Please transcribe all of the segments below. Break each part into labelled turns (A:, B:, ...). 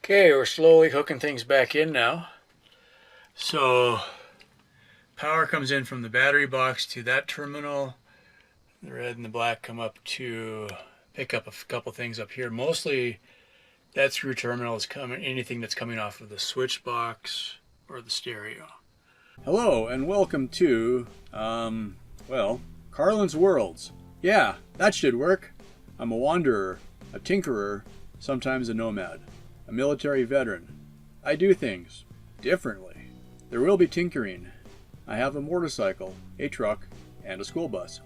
A: Okay, we're slowly hooking things back in now. So power comes in from the battery box to that terminal. The red and the black come up to pick up a couple things up here. Mostly that screw terminal is coming, anything that's coming off of the switch box or the stereo.
B: Hello and welcome to, Carlin's Worlds. Yeah, that should work. I'm a wanderer, a tinkerer, sometimes a nomad, a military veteran. I do things differently. There will be tinkering. I have a motorcycle, a truck, and a school bus.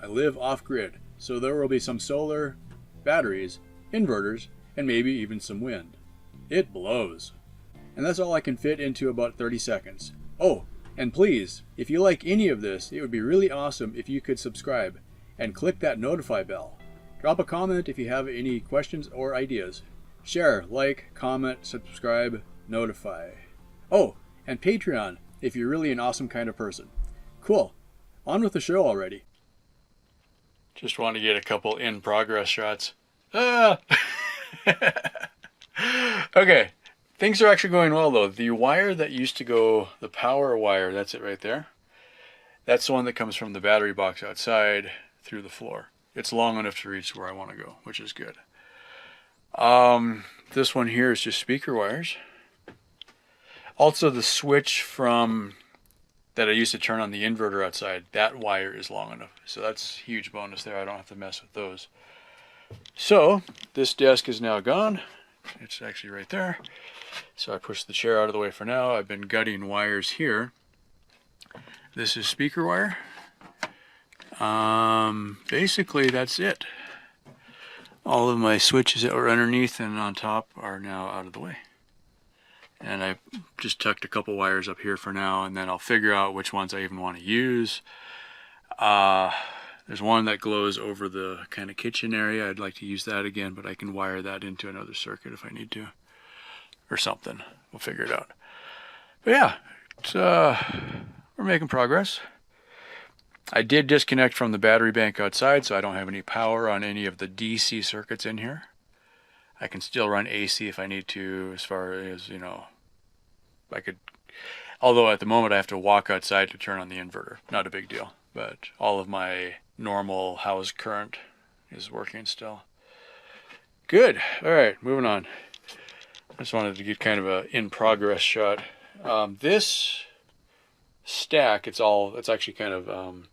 B: I live off-grid, so there will be some solar, batteries, inverters, and maybe even some wind. It blows. And that's all I can fit into about 30 seconds. Oh, and please, if you like any of this, it would be really awesome if you could subscribe and click that notify bell. Drop a comment if you have any questions or ideas. Share, like, comment, subscribe, notify. Oh, and Patreon if you're really an awesome kind of person. Cool. On with the show already.
A: Just want to get a couple in progress shots. Ah! Okay. Things are actually going well though. The wire that used to go, the power wire, that's it right there. That's the one that comes from the battery box outside through the floor. It's long enough to reach where I want to go, which is good. This one here is just speaker wires. Also the switch from that I used to turn on the inverter outside, that wire is long enough. So that's a huge bonus there. I don't have to mess with those. So this desk is now gone. It's actually right there. So I pushed the chair out of the way for now. I've been gutting wires here. This is speaker wire. Basically that's it. All of my switches that were underneath and on top are now out of the way. And I just tucked a couple wires up here for now, and then I'll figure out which ones I even want to use. There's one that glows over the kind of kitchen area. I'd like to use that again, but I can wire that into another circuit if I need to. Or something. We'll figure it out. But yeah, it's, we're making progress. I did disconnect from the battery bank outside, so I don't have any power on any of the DC circuits in here. I can still run AC if I need to, as far as, you know, I could, although at the moment I have to walk outside to turn on the inverter. Not a big deal, but all of my normal house current is working still. Good. All right, moving on. I just wanted to get kind of a in progress shot. This stack, it's actually kind of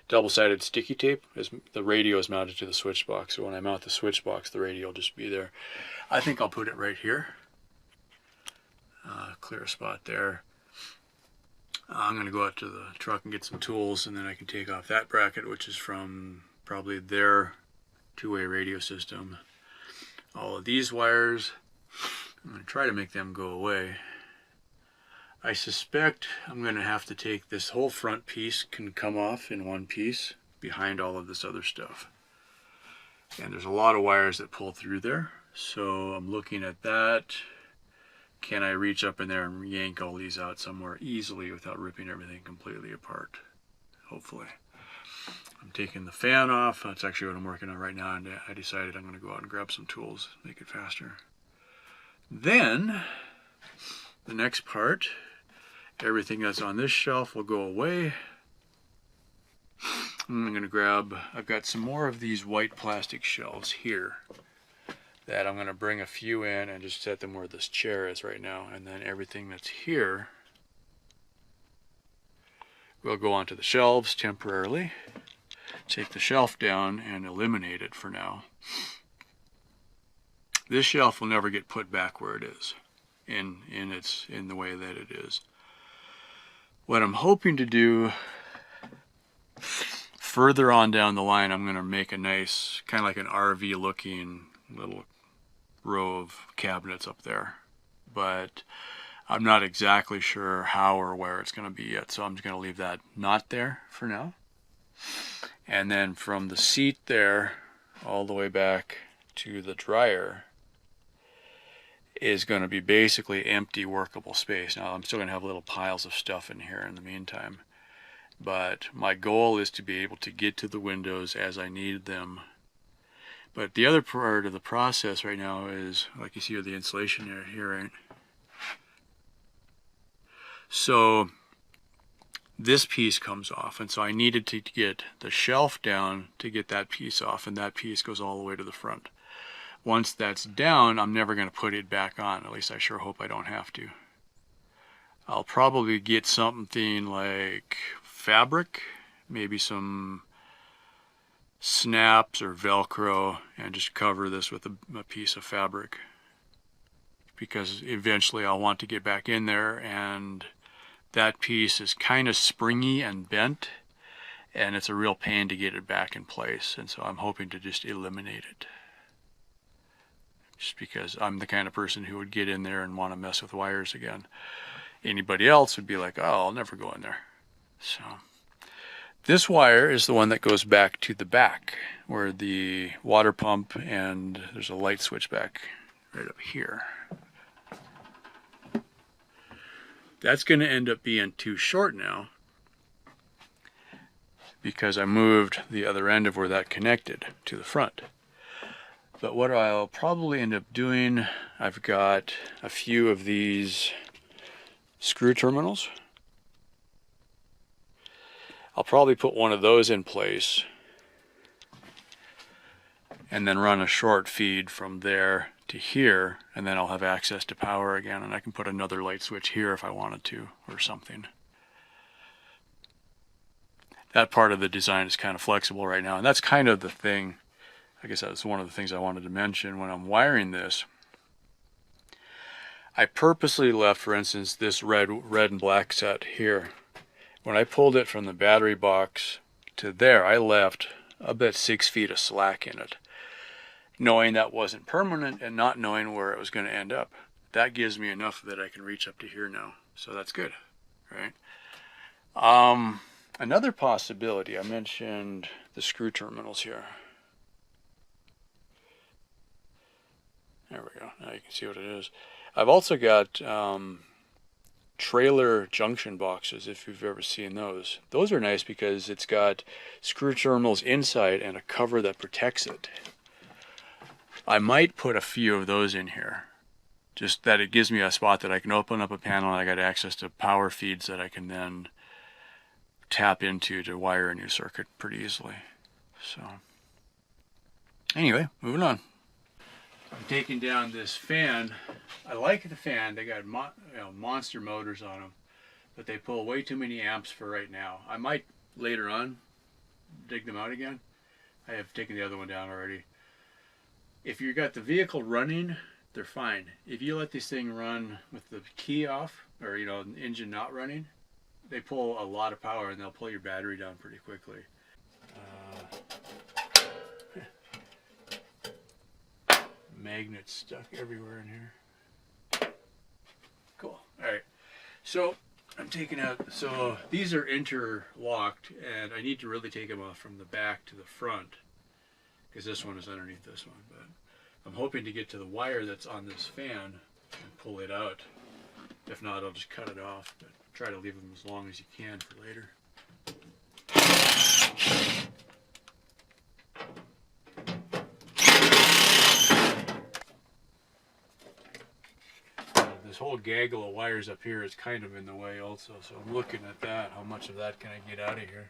A: double-sided sticky tape. The radio is mounted to the switch box, so when I mount the switch box, the radio will just be there. I think I'll put it right here. Clear a spot there. I'm going to go out to the truck and get some tools, and then I can take off that bracket, which is from probably their two-way radio system. All of these wires, I'm going to try to make them go away. I suspect I'm going to have to take this whole front piece can come off in one piece behind all of this other stuff. And there's a lot of wires that pull through there. So I'm looking at that. Can I reach up in there and yank all these out somewhere easily without ripping everything completely apart? Hopefully. I'm taking the fan off. That's actually what I'm working on right now. And I decided I'm going to go out and grab some tools, make it faster. Then the next part, everything that's on this shelf will go away. I'm going to grab, I've got some more of these white plastic shelves here that I'm going to bring a few in and just set them where this chair is right now. And then everything that's here will go onto the shelves temporarily. Take the shelf down and eliminate it for now. This shelf will never get put back where it is. In the way that it is. What I'm hoping to do further on down the line, I'm going to make a nice kind of like an RV looking little row of cabinets up there, but I'm not exactly sure how or where it's going to be yet, so I'm just going to leave that not there for now. And then from the seat there all the way back to the dryer is going to be basically empty workable space. Now I'm still going to have little piles of stuff in here in the meantime, but my goal is to be able to get to the windows as I need them But the other part of the process right now is, like you see with the insulation here, right? So this piece comes off, and so I needed to get the shelf down to get that piece off, and that piece goes all the way to the front. Once that's down, I'm never going to put it back on. At least I sure hope I don't have to. I'll probably get something like fabric, maybe some snaps or Velcro, and just cover this with a piece of fabric, because eventually I'll want to get back in there, and that piece is kind of springy and bent, and it's a real pain to get it back in place, and so I'm hoping to just eliminate it. Just because I'm the kind of person who would get in there and want to mess with wires again. Anybody else would be like, oh, I'll never go in there. So this wire is the one that goes back to the back, where the water pump, and there's a light switch back right up here. That's going to end up being too short now, because I moved the other end of where that connected to the front. But what I'll probably end up doing, I've got a few of these screw terminals. I'll probably put one of those in place and then run a short feed from there to here, and then I'll have access to power again, and I can put another light switch here if I wanted to, or something. That part of the design is kind of flexible right now, and that's kind of the thing. I guess that's one of the things I wanted to mention when I'm wiring this. I purposely left, for instance, this red and black set here. When I pulled it from the battery box to there, I left about 6 feet of slack in it, knowing that wasn't permanent and not knowing where it was going to end up. That gives me enough that I can reach up to here now, so that's good, right? Another possibility, I mentioned the screw terminals here. There we go. Now you can see what it is. I've also got trailer junction boxes, if you've ever seen those. Those are nice because it's got screw terminals inside and a cover that protects it. I might put a few of those in here, just that it gives me a spot that I can open up a panel, and I got access to power feeds that I can then tap into to wire a new circuit pretty easily. So anyway, moving on. I'm taking down this fan. I like the fan. They got monster motors on them, but they pull way too many amps for right now. I might later on dig them out again. I have taken the other one down already. If you got the vehicle running, they're fine. If you let this thing run with the key off, or the engine not running, they pull a lot of power, and they'll pull your battery down pretty quickly. Magnets stuck everywhere in here. Cool. All right. So I'm taking out, so these are interlocked, and I need to really take them off from the back to the front, because this one is underneath this one. But I'm hoping to get to the wire that's on this fan and pull it out. If not, I'll just cut it off, but try to leave them as long as you can for later. This whole gaggle of wires up here is kind of in the way also, so I'm looking at that. How much of that can I get out of here?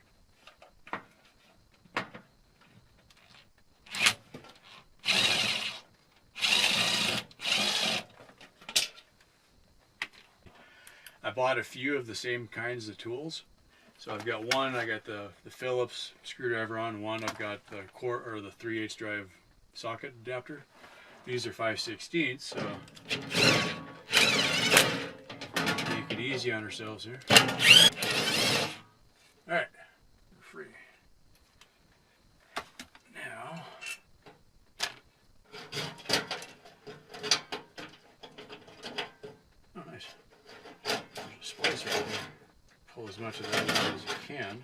A: I bought a few of the same kinds of tools. So I've got one, I got the Phillips screwdriver on one. I've got the core, or the 3/8 drive socket adapter. These are 5/16, so make it easy on ourselves here. All right, we're free. Now, oh nice. There's a splicer right there. Pull as much of that out as you can.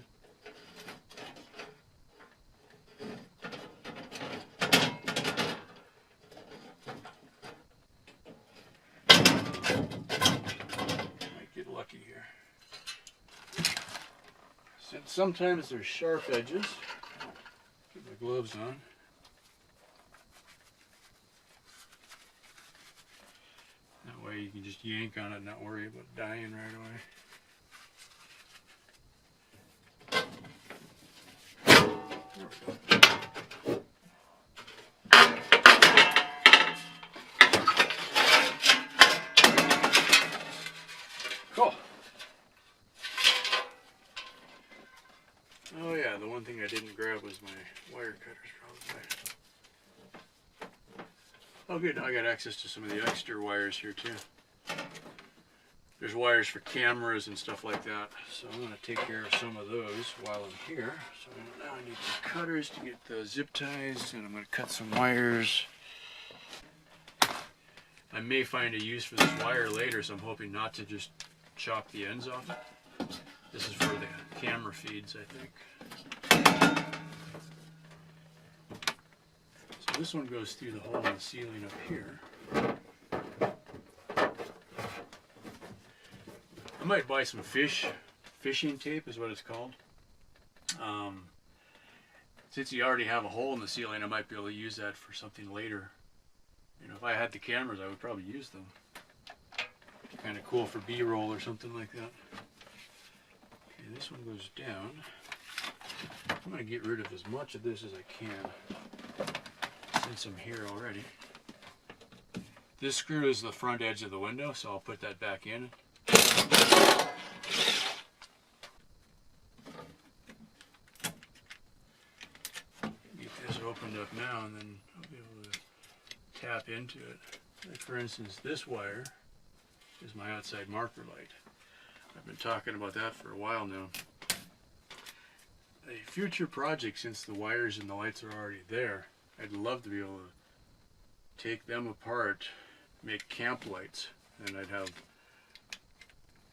A: Might get lucky here. Since sometimes there's sharp edges, put my gloves on. way you can just yank on it and not worry about dying right away. There we go. Cool. Oh yeah, the one thing I didn't grab was my wire cutters probably. Oh good, now I got access to some of the extra wires here too. There's wires for cameras and stuff like that. So I'm going to take care of some of those while I'm here. So now I need the cutters to get the zip ties, and I'm going to cut some wires. I may find a use for this wire later, so I'm hoping not to just chop the ends off it. This is for the camera feeds, I think. So this one goes through the hole in the ceiling up here. I might buy some fishing tape is what it's called. Since you already have a hole in the ceiling, I might be able to use that for something later. You know, if I had the cameras, I would probably use them. Kind of cool for B-roll or something like that. Okay, this one goes down. I'm going to get rid of as much of this as I can, since I'm here already. This screw is the front edge of the window, so I'll put that back in. Get this opened up now, and then I'll be able to tap into it. Like for instance, this wire is my outside marker light. I've been talking about that for a while now. A future project, since the wires and the lights are already there, I'd love to be able to take them apart, make camp lights, and I'd have,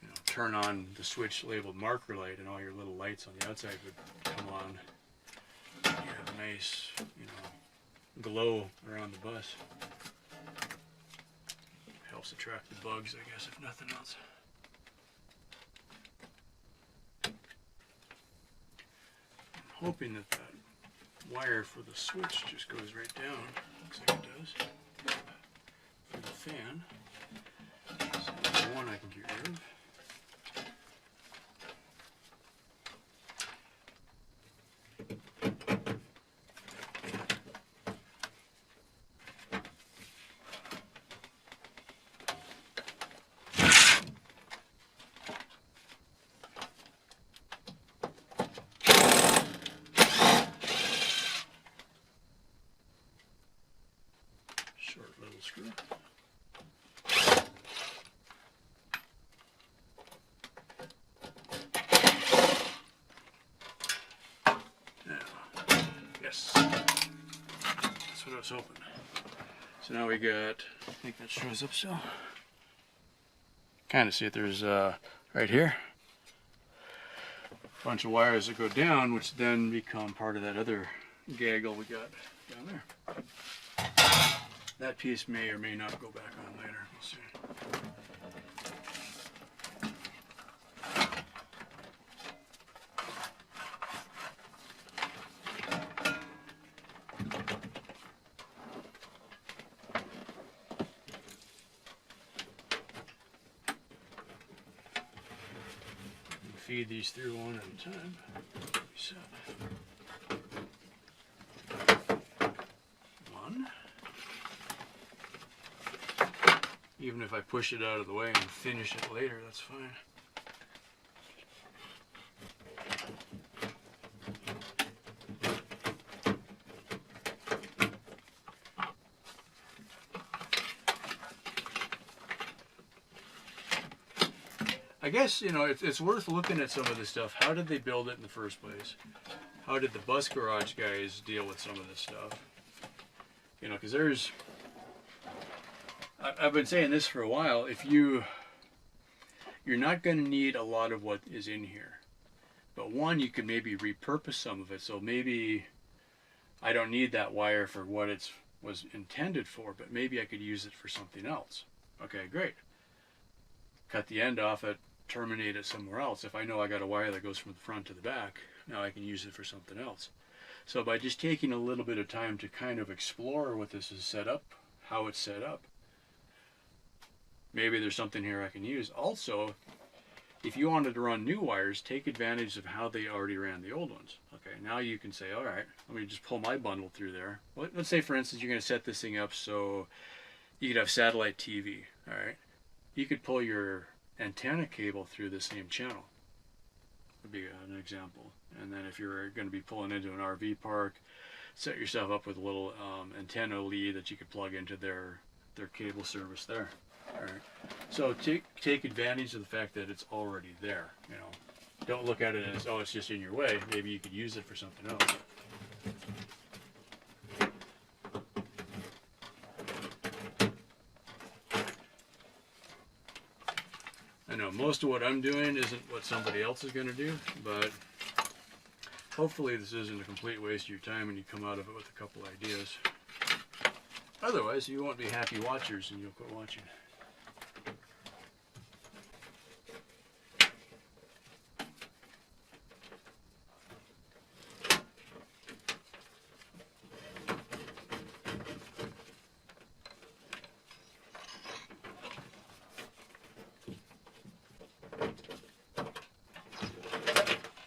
A: you know, turn on the switch labeled marker light, and all your little lights on the outside would come on. You have a nice, you know, glow around the bus. Helps attract the bugs, I guess, if nothing else. I'm hoping that wire for the switch just goes right down. Looks like it does. For the fan. So that's one I can get rid of. Short little screw. Now, yes, that's what I was hoping. So now we got, I think that shows up still. Kind of see it, there's right here, a bunch of wires that go down, which then become part of that other gaggle we got down there. That piece may or may not go back on later. We'll see. Feed these through one at a time. One. Even if I push it out of the way and finish it later, that's fine. I guess, you know, it's worth looking at some of this stuff. How did they build it in the first place? How did the bus garage guys deal with some of this stuff? You know, because there's... I've been saying this for a while. If you're not going to need a lot of what is in here, but one, you could maybe repurpose some of it. So maybe I don't need that wire for what it was intended for, but maybe I could use it for something else. Okay, great. Cut the end off it, terminate it somewhere else. If I know I got a wire that goes from the front to the back, now I can use it for something else. So by just taking a little bit of time to kind of explore what this is set up, how it's set up, maybe there's something here I can use. Also, if you wanted to run new wires, take advantage of how they already ran the old ones. Okay, now you can say, all right, let me just pull my bundle through there. Let's say, for instance, you're going to set this thing up so you could have satellite TV. All right, you could pull your antenna cable through the same channel. Would be an example. And then if you're going to be pulling into an RV park, set yourself up with a little antenna lead that you could plug into their cable service there. All right. So take advantage of the fact that it's already there. You know, don't look at it as, oh, it's just in your way. Maybe you could use it for something else. I know most of what I'm doing isn't what somebody else is going to do, but hopefully this isn't a complete waste of your time and you come out of it with a couple ideas. Otherwise, you won't be happy watchers and you'll quit watching.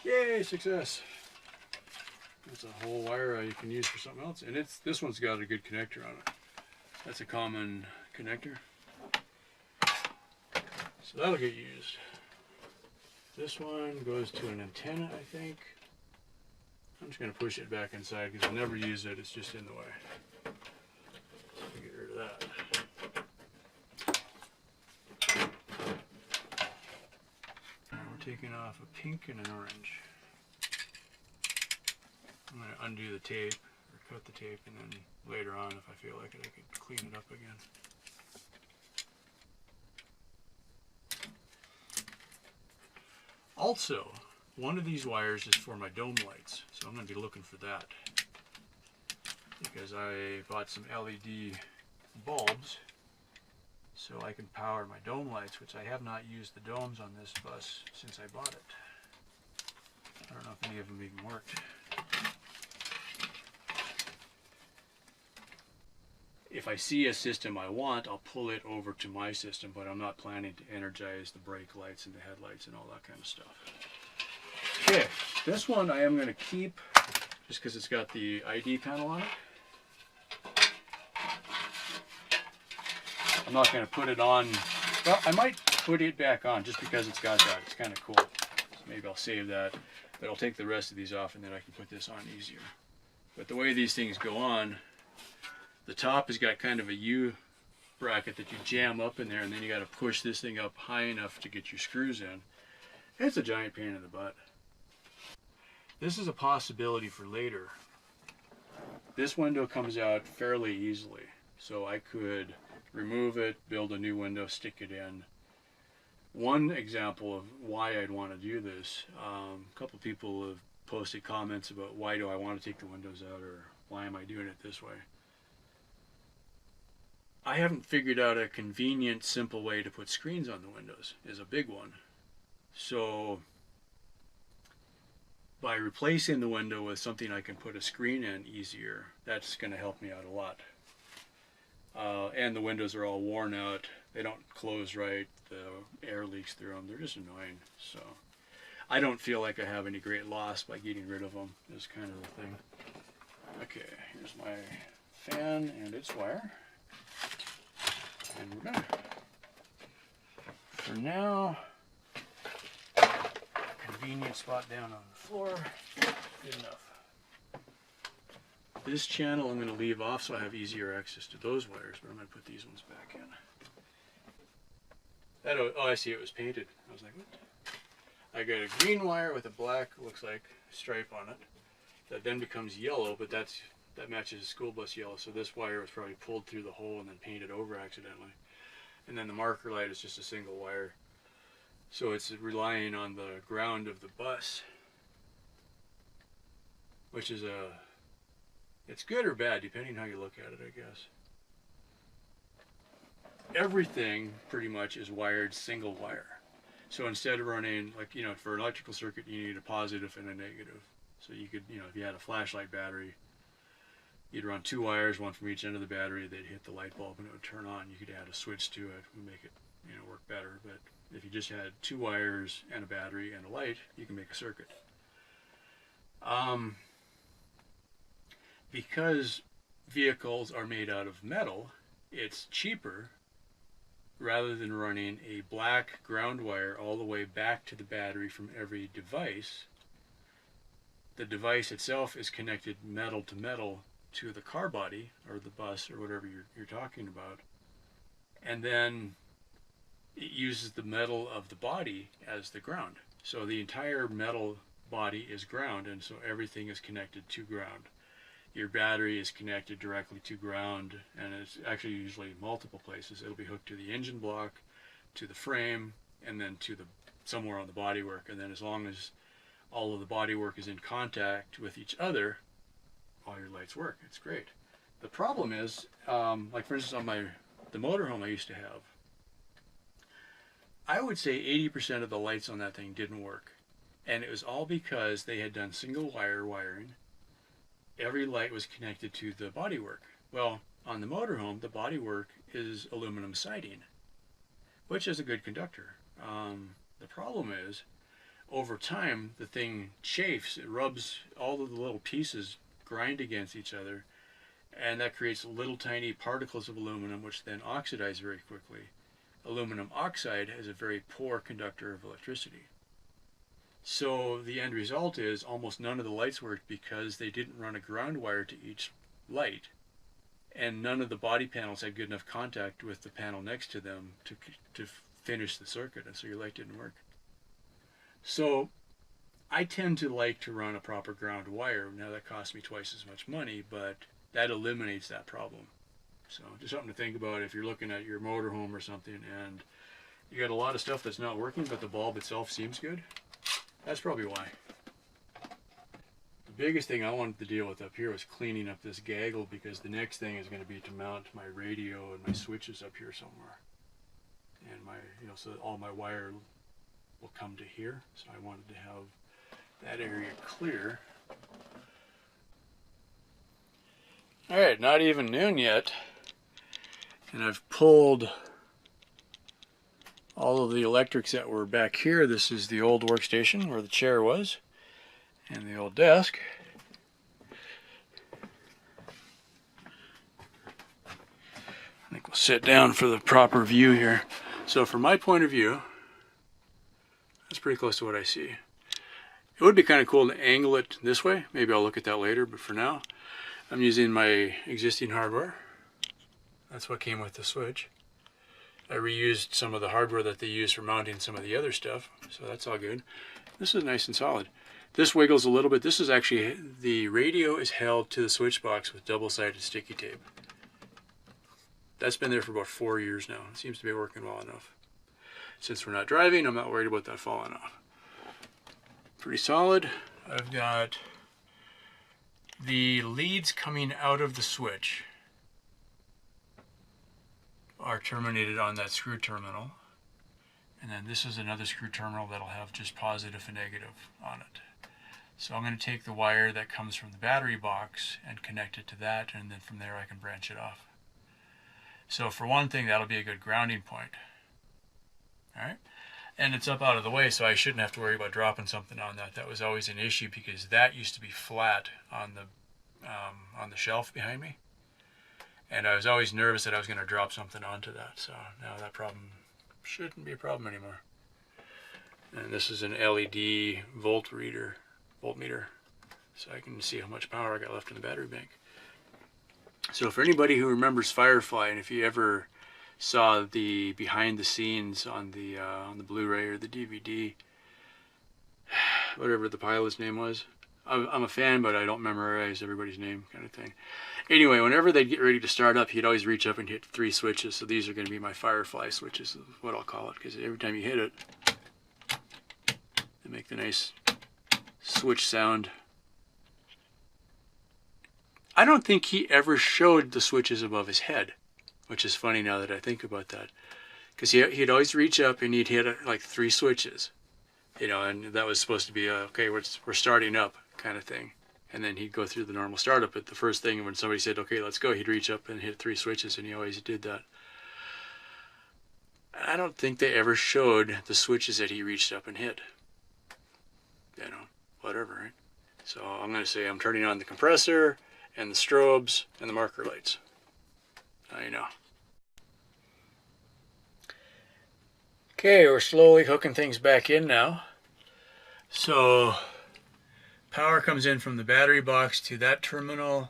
A: Yay, success! That's a whole wire you can use for something else, and this one's got a good connector on it. That's a common connector, so that'll get used. This one goes to an antenna, I think. I'm just going to push it back inside because I never use it. It's just in the way. So get rid of that. We're taking off a pink and an orange. I'm going to undo the tape, or cut the tape, and then later on, if I feel like it, I could clean it up again. Also, one of these wires is for my dome lights, so I'm going to be looking for that. Because I bought some LED bulbs, so I can power my dome lights, which I have not used the domes on this bus since I bought it. I don't know if any of them even worked. If I see a system I want, I'll pull it over to my system, but I'm not planning to energize the brake lights and the headlights and all that kind of stuff. Okay, this one I am going to keep just because it's got the ID panel on it. I'm not going to put it on. Well, I might put it back on just because it's got that. It's kind of cool. So maybe I'll save that, but I'll take the rest of these off and then I can put this on easier. But the way these things go on, the top has got kind of a U bracket that you jam up in there, and then you got to push this thing up high enough to get your screws in. It's a giant pain in the butt. This is a possibility for later. This window comes out fairly easily, so I could remove it, build a new window, stick it in. One example of why I'd want to do this, a couple people have posted comments about why do I want to take the windows out, or why am I doing it this way. I haven't figured out a convenient, simple way to put screens on the windows, is a big one. So by replacing the window with something I can put a screen in easier, that's going to help me out a lot. And the windows are all worn out. They don't close right. The air leaks through them. They're just annoying. So I don't feel like I have any great loss by getting rid of them, is kind of the thing. Okay, here's my fan and its wire. And we're done. For now, convenient spot down on the floor, good enough. This channel I'm going to leave off so I have easier access to those wires, but I'm going to put these ones back in. Oh, I see, it was painted. I was like, what? I got a green wire with a black, looks like, stripe on it. That then becomes yellow, but that matches the school bus yellow, so this wire was probably pulled through the hole and then painted over accidentally. And then the marker light is just a single wire. So it's relying on the ground of the bus, which is it's good or bad, depending how you look at it, I guess. Everything pretty much is wired single wire. So instead of running, like, you know, for an electrical circuit, you need a positive and a negative. So you could, you know, if you had a flashlight battery, you'd run two wires, one from each end of the battery, they'd hit the light bulb and it would turn on. You could add a switch to it and make it work better. But if you just had 2 wires and a battery and a light, you can make a circuit. Because vehicles are made out of metal, it's cheaper, rather than running a black ground wire all the way back to the battery from every device. The device itself is connected metal to metal to the car body or the bus or whatever you're talking about, and then it uses the metal of the body as the ground. So the entire metal body is ground, and so everything is connected to ground. Your battery is connected directly to ground, and it's actually usually multiple places. It'll be hooked to the engine block, to the frame, and then to the somewhere on the bodywork. And then as long as all of the bodywork is in contact with each other, all your lights work. It's great. The problem is, like for instance on the motorhome I used to have, I would say 80% of the lights on that thing didn't work. And it was all because they had done single wire wiring. Every light was connected to the bodywork. Well, on the motorhome, the bodywork is aluminum siding, which is a good conductor. The problem is, over time, the thing chafes. It rubs, all of the little pieces grind against each other, and that creates little tiny particles of aluminum, which then oxidize very quickly. Aluminum oxide is a very poor conductor of electricity. So the end result is almost none of the lights worked because they didn't run a ground wire to each light, and none of the body panels had good enough contact with the panel next to them to finish the circuit, and so your light didn't work. So I tend to like to run a proper ground wire. Now that costs me twice as much money, but that eliminates that problem. So just something to think about if you're looking at your motorhome or something and you got a lot of stuff that's not working, but the bulb itself seems good. That's probably why. The biggest thing I wanted to deal with up here was cleaning up this gaggle, because the next thing is going to be to mount my radio and my switches up here somewhere. And so that all my wire will come to here. So I wanted to have that area clear. All right, not even noon yet. And I've pulled all of the electrics that were back here. This is the old workstation where the chair was, and the old desk. I think we'll sit down for the proper view here. So from my point of view, that's pretty close to what I see. It would be kind of cool to angle it this way. Maybe I'll look at that later, but for now, I'm using my existing hardware. That's what came with the switch. I reused some of the hardware that they use for mounting some of the other stuff, so that's all good. This is nice and solid. This wiggles a little bit. This is actually, the radio is held to the switch box with double-sided sticky tape. That's been there for about 4 years now. It seems to be working well enough. Since we're not driving, I'm not worried about that falling off. Pretty solid. I've got the leads coming out of the switch are terminated on that screw terminal, and then this is another screw terminal that'll have just positive and negative on it. So I'm going to take the wire that comes from the battery box and connect it to that, and then from there I can branch it off. So for one thing, that'll be a good grounding point. Alright, and it's up out of the way, so I shouldn't have to worry about dropping something on that. That was always an issue because that used to be flat on the shelf behind me. And I was always nervous that I was going to drop something onto that. So now that problem shouldn't be a problem anymore. And this is an LED voltmeter, so I can see how much power I got left in the battery bank. So for anybody who remembers Firefly, and if you ever saw the behind the scenes on the Blu-ray or the DVD, whatever the pilot's name was, I'm a fan, but I don't memorize everybody's name, kind of thing. Anyway, whenever they'd get ready to start up, he'd always reach up and hit 3 switches. So these are going to be my Firefly switches, is what I'll call it, because every time you hit it, they make the nice switch sound. I don't think he ever showed the switches above his head, which is funny now that I think about that. Because he'd always reach up and he'd hit like 3 switches, and that was supposed to be okay, we're starting up kind of thing. And then he'd go through the normal startup. But the first thing when somebody said, okay, let's go, he'd reach up and hit 3 switches, and he always did that. I don't think they ever showed the switches that he reached up and hit. You know, whatever, right? So I'm going to say I'm turning on the compressor and the strobes and the marker lights. Now you know. Okay, we're slowly hooking things back in now. So power comes in from the battery box to that terminal.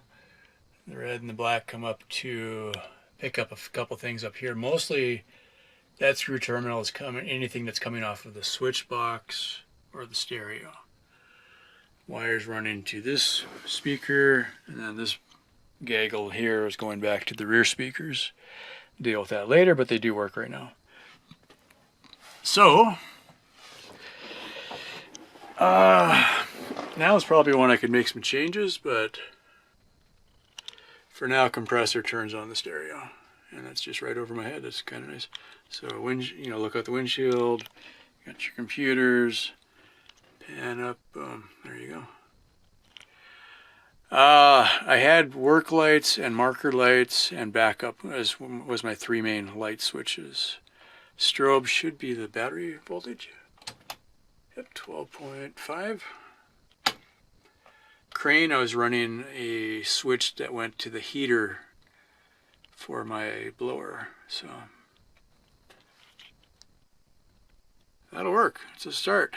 A: The red and the black come up to pick up a couple things up here. Mostly that screw terminal is coming, anything that's coming off of the switch box or the stereo. Wires run into this speaker, and then this gaggle here is going back to the rear speakers. Deal with that later, but they do work right now. So, now is probably when I could make some changes, but for now, compressor turns on the stereo, and that's just right over my head. That's kind of nice. So, look out the windshield. You got your computers. Pan up. Boom. There you go. I had work lights and marker lights, and backup was my three main light switches. Strobe should be the battery voltage. Yep, 12.5. Crane, I was running a switch that went to the heater for my blower, so that'll work. It's a start.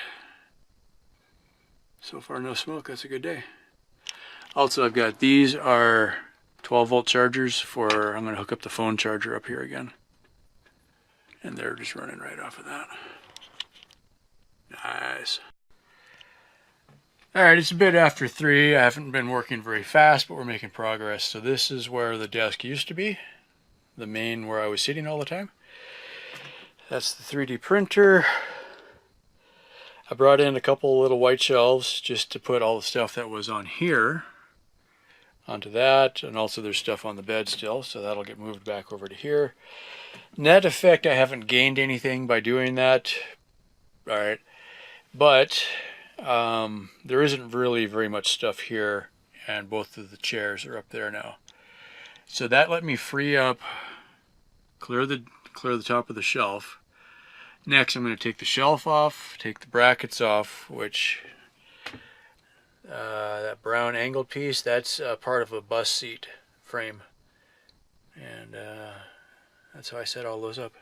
A: So far no smoke, that's a good day. Also, I've got, these are 12-volt chargers for, I'm going to hook up the phone charger up here again. And they're just running right off of that. Nice. Alright, it's a bit after 3. I haven't been working very fast, but we're making progress. So this is where the desk used to be. The main where I was sitting all the time. That's the 3D printer. I brought in a couple little white shelves just to put all the stuff that was on here onto that, and also there's stuff on the bed still, so that'll get moved back over to here. Net effect, I haven't gained anything by doing that. Alright, but there isn't really very much stuff here, and both of the chairs are up there now. So that let me free up, clear the top of the shelf. Next, I'm going to take the shelf off, take the brackets off, which that brown angled piece, that's part of a bus seat frame. And that's how I set all those up.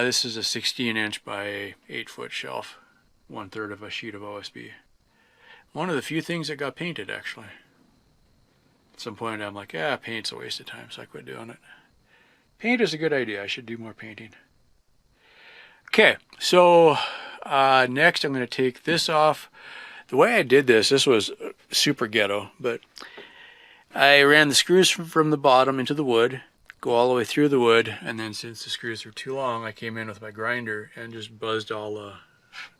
A: This is a 16-inch by 8-foot shelf, 1/3 of a sheet of OSB. One of the few things that got painted, actually. At some point, I'm like, yeah, paint's a waste of time, so I quit doing it. Paint is a good idea. I should do more painting. Okay, so next I'm going to take this off. The way I did this was super ghetto, but I ran the screws from the bottom into the wood, go all the way through the wood, and then since the screws were too long, I came in with my grinder and just buzzed all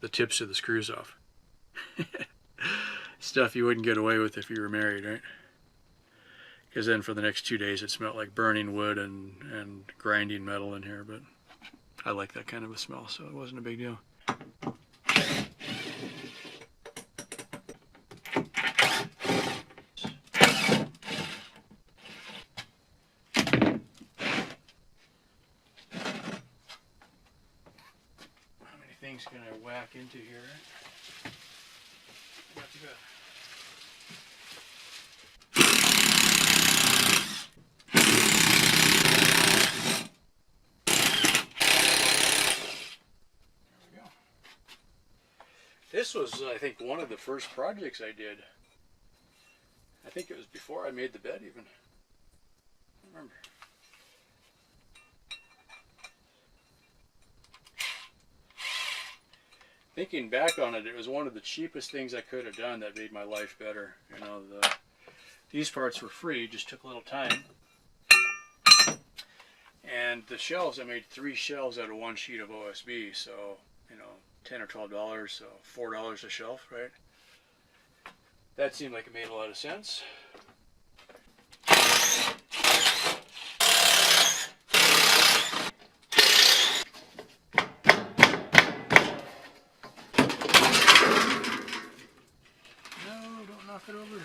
A: the tips of the screws off. Stuff you wouldn't get away with if you were married, right? Because then for the next 2 days it smelled like burning wood and grinding metal in here, but I like that kind of a smell, so it wasn't a big deal. How many things can I whack into here? Not too bad. This was, I think, one of the first projects I did. I think it was before I made the bed even. I don't remember. Thinking back on it, it was one of the cheapest things I could have done that made my life better. You know, these parts were free, just took a little time. And the shelves, I made 3 shelves out of 1 sheet of OSB, so, you know, $10 or $12, so $4 a shelf, right? That seemed like it made a lot of sense. No, don't knock it over.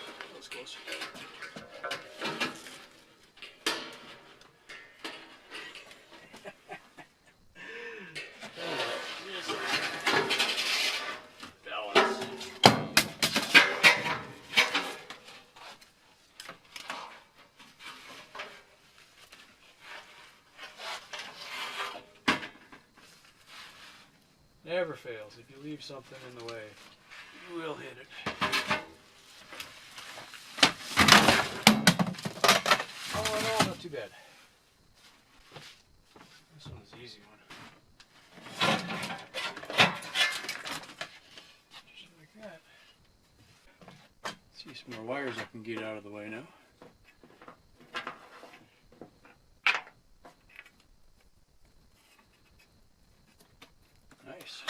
A: That was close. never fails. If you leave something in the way, you will hit it. Oh no, not too bad. This one's the easy one. Just like that. See some more wires I can get out of the way now. Nice.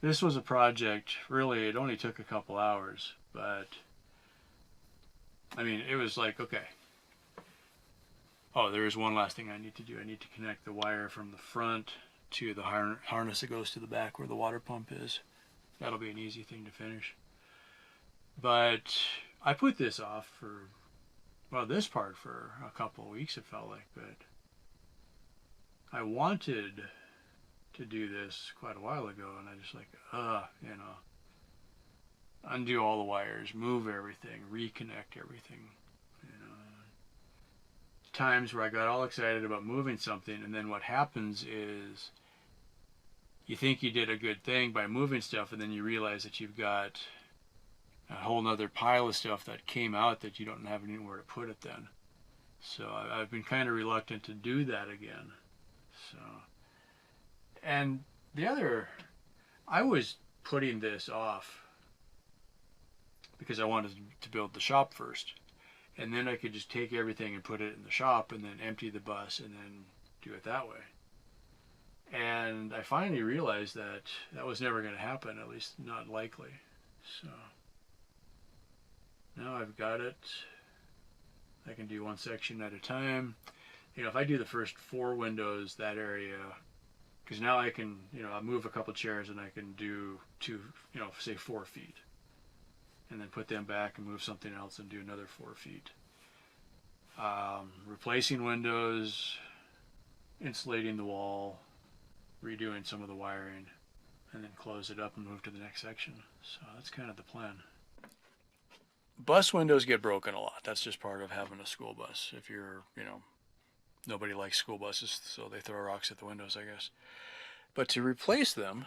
A: This was a project, really, it only took a couple hours, but I mean, it was like, okay. Oh, there is one last thing I need to do. I need to connect the wire from the front to the harness that goes to the back where the water pump is. That'll be an easy thing to finish. But I put this off for, well, this part for a couple of weeks, it felt like, but I wanted to do this quite a while ago, and I just like, you know, undo all the wires, move everything, reconnect everything, you know. Times where I got all excited about moving something, and then what happens is you think you did a good thing by moving stuff, and then you realize that you've got a whole nother pile of stuff that came out that you don't have anywhere to put it then. So I've been kind of reluctant to do that again. So, and the other, I was putting this off because I wanted to build the shop first. And then I could just take everything and put it in the shop and then empty the bus and then do it that way. And I finally realized that that was never going to happen, at least not likely. So now I've got it. I can do one section at a time. You know, if I do the first 4 windows, that area, because now I can, you know, I'll move a couple chairs and I can do 2, you know, say 4 feet. And then put them back and move something else and do another 4 feet. Replacing windows, insulating the wall, redoing some of the wiring, and then close it up and move to the next section. So that's kind of the plan. Bus windows get broken a lot. That's just part of having a school bus. If you're, you know, nobody likes school buses, so they throw rocks at the windows, I guess. But to replace them,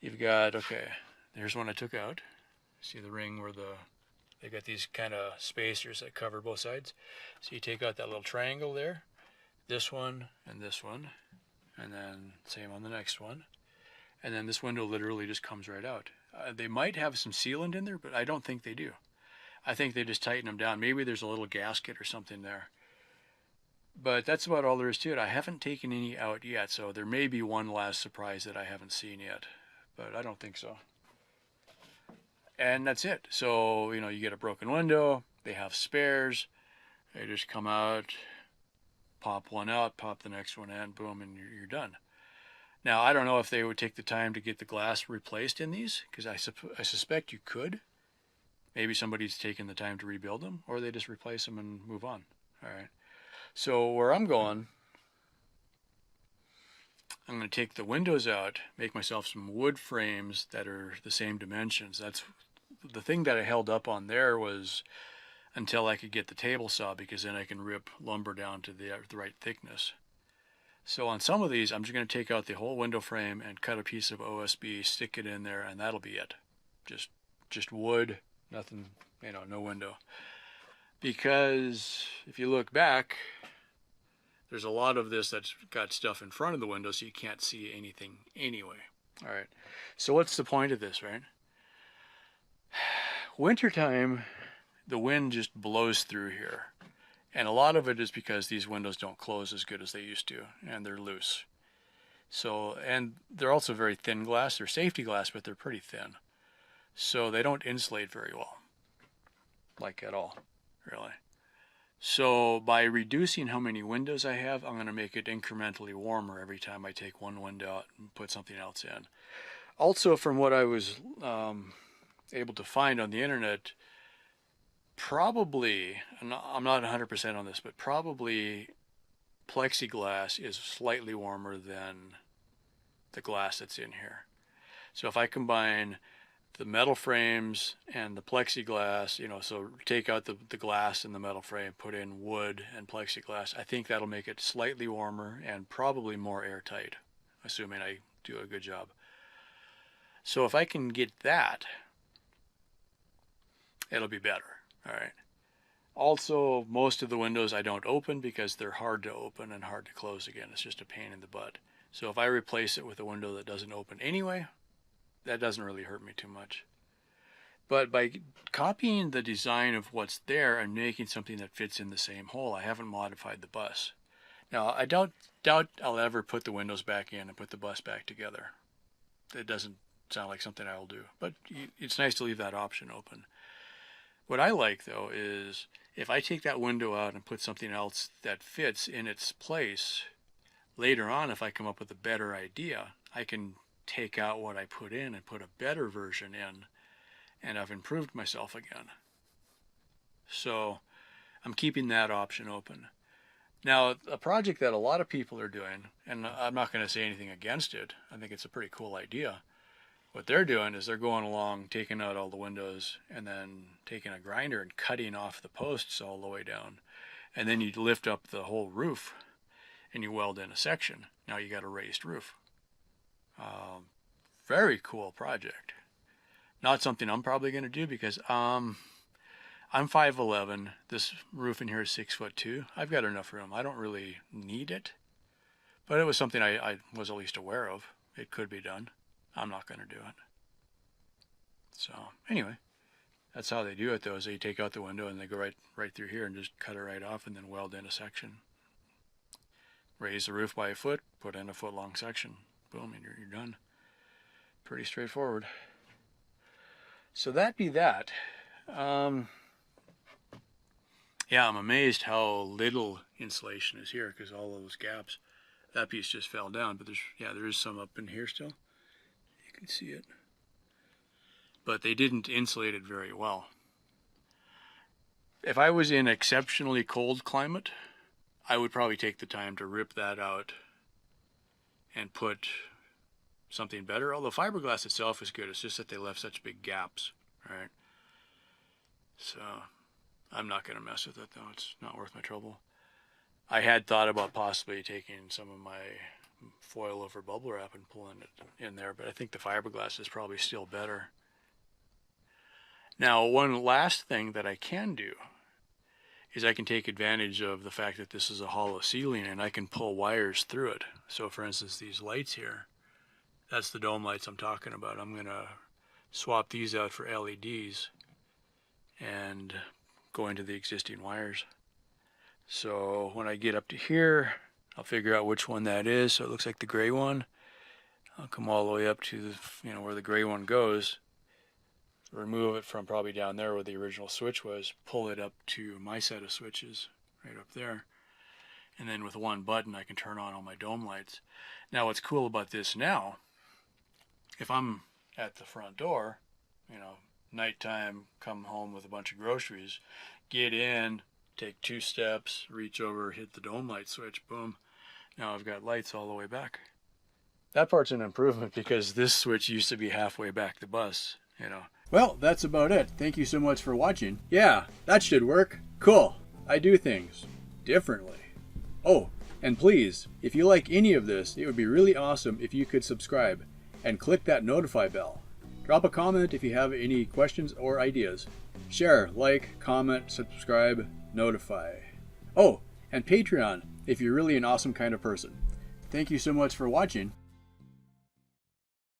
A: you've got, okay, there's one I took out. See the ring where they got these kind of spacers that cover both sides. So you take out that little triangle there, this one, and then same on the next one. And then this window literally just comes right out. They might have some sealant in there, but I don't think they do. I think they just tighten them down. Maybe there's a little gasket or something there. But that's about all there is to it. I haven't taken any out yet, so there may be one last surprise that I haven't seen yet. But I don't think so. And that's it. So, you know, you get a broken window, they have spares, they just come out, pop one out, pop the next one in, boom, and you're done. Now, I don't know if they would take the time to get the glass replaced in these, because I suspect you could. Maybe somebody's taken the time to rebuild them, or they just replace them and move on. All right. So where I'm going, I'm going to take the windows out, make myself some wood frames that are the same dimensions. That's the thing that I held up on there, was until I could get the table saw, because then I can rip lumber down to the right thickness. So on some of these, I'm just going to take out the whole window frame and cut a piece of OSB, stick it in there, and that'll be it. Just wood, nothing, you know, no window. Because if you look back, there's a lot of this that's got stuff in front of the window, so you can't see anything anyway. All right. So what's the point of this, right? Wintertime, the wind just blows through here. And a lot of it is because these windows don't close as good as they used to, and they're loose. So, and they're also very thin glass. They're safety glass, but they're pretty thin. So they don't insulate very well. Like at all, really. So by reducing how many windows I have, I'm going to make it incrementally warmer every time I take one window out and put something else in. Also, from what I was able to find on the internet, probably, I'm not 100% on this, but probably plexiglass is slightly warmer than the glass that's in here. So if I combine the metal frames and the plexiglass, so take out the glass in the metal frame, put in wood and plexiglass, I think that'll make it slightly warmer and probably more airtight, assuming I do a good job. So if I can get that, it'll be better. All right. Also, most of the windows I don't open because they're hard to open and hard to close again. It's just a pain in the butt. So if I replace it with a window that doesn't open anyway, that doesn't really hurt me too much. But by copying the design of what's there and making something that fits in the same hole, I haven't modified the bus. Now, I doubt I'll ever put the windows back in and put the bus back together. It doesn't sound like something I'll do, but it's nice to leave that option open. What I like, though, is if I take that window out and put something else that fits in its place, later on, if I come up with a better idea, I can take out what I put in and put a better version in, and I've improved myself again. So I'm keeping that option open. Now, a project that a lot of people are doing, and I'm not going to say anything against it, I think it's a pretty cool idea. What they're doing is they're going along, taking out all the windows, and then taking a grinder and cutting off the posts all the way down. And then you lift up the whole roof, and you weld in a section. Now you got a raised roof. Very cool project. Not something I'm probably going to do because I'm 5'11". This roof in here is 6'2". I've got enough room. I don't really need it, but it was something I was at least aware of. It could be done. I'm not going to do it. So anyway, that's how they do it, though, is they take out the window and they go right through here and just cut it right off and then weld in a section. Raise the roof by a foot, put in a foot-long section. Boom, and you're done. Pretty straightforward. So that be that. Yeah, I'm amazed how little insulation is here because all those gaps. That piece just fell down, but there is some up in here still. You can see it. But they didn't insulate it very well. If I was in exceptionally cold climate, I would probably take the time to rip that out and put something better. Although fiberglass itself is good, it's just that they left such big gaps, right? So I'm not going to mess with it, though. It's not worth my trouble. I had thought about possibly taking some of my foil over bubble wrap and pulling it in there, but I think the fiberglass is probably still better. Now, one last thing that I can do is I can take advantage of the fact that this is a hollow ceiling and I can pull wires through it. So for instance, these lights here, that's the dome lights I'm talking about. I'm going to swap these out for LEDs and go into the existing wires. So when I get up to here, I'll figure out which one that is. So it looks like the gray one. I'll come all the way up to where the gray one goes. Remove it from probably down there where the original switch was, pull it up to my set of switches right up there, and then with one button I can turn on all my dome lights. Now what's cool about this now, if I'm at the front door, nighttime, come home with a bunch of groceries, get in, take 2 steps, reach over, hit the dome light switch, boom, now I've got lights all the way back. That part's an improvement because this switch used to be halfway back the bus,
B: Well, that's about it. Thank you so much for watching. Yeah, that should work. Cool. I do things differently. Oh, and please, if you like any of this, it would be really awesome if you could subscribe and click that notify bell. Drop a comment if you have any questions or ideas. Share, like, comment, subscribe, notify. Oh, and Patreon if you're really an awesome kind of person. Thank you so much for watching.